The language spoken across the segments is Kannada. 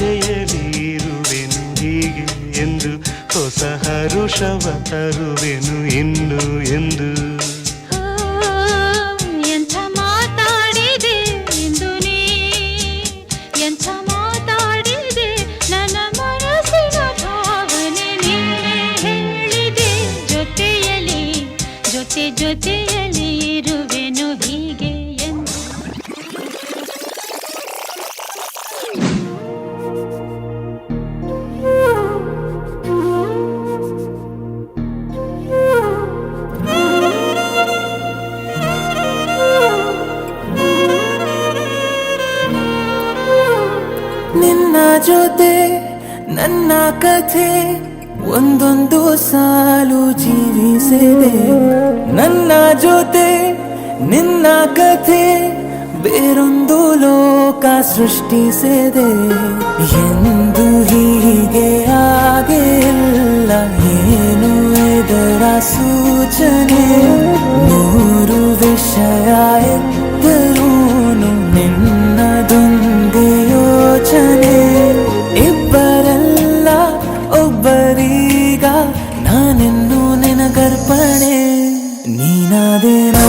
ಜೊತೆಯಲಿ ಇರುವೆನು ಹೀಗೆ ಎಂದು ಹೊಸ ಹರುಷವ ತರುವೆನು ಇನ್ನು ಎಂದು ಎಂಥ ಮಾತಾಡಿದೆ ಎಂದು ನೀ ಎಂಥ ಮಾತಾಡಿದೆ ನನ್ನ ಮನಸ್ಸಿನ ಭಾವನೆ ನೀನೇ ಹೇಳಿದೆ ಜೊತೆಯಲಿ ಜೊತೆಯಲಿ ಇರುವೆನು ಹೀಗೆ ಎಂದು ನಿನ್ನ ಜೊತೆ ನನ್ನ ಕಥೆ ಒಂದೊಂದು ಸಾಲು ಜೀವಿಸಿದೆ ನನ್ನ ಜೊತೆ ನಿನ್ನ ಕಥೆ ಬೇರೊಂದು ಲೋಕ ಸೃಷ್ಟಿಸಿದೆ ಎಂದು ಹೀಗೆ ಆಗಿಲ್ಲ ಏನು ಇದರ ಸೂಚನೆ ನೂರು ವಿಷಯ ಎತ್ತರೂನು ನಿನ್ನದೊಂದೇ ಯೋಚನೆ ಇಬ್ಬರಲ್ಲ ಒಬ್ಬರೀಗ ನಾನೆನ್ನು ನಿನಗರ್ಪಣೆ ನೀನಾದೇನಾ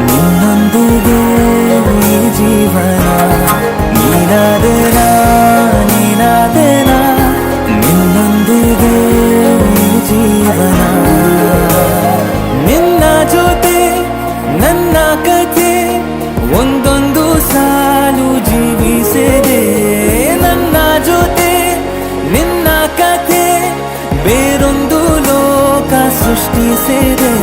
ನಿನ್ನೊಂದಿಗೆ ಈ ಜೀವನ ನೀನಾದೇನಾ ನಿನ್ನೊಂದಿಗೆ ಈ ಜೀವನ ನಿನ್ನ ಜೊತೆ ನನ್ನ ಕಥೆ ಒಂದೊಂದು ಸಾಲು ಜೀವಿಸಿದೆ ನನ್ನ ಜೊತೆ ನಿನ್ನ ಕಥೆ ಬೇರೊಂದು ಲೋಕ ಸೃಷ್ಟಿಸಿದೆ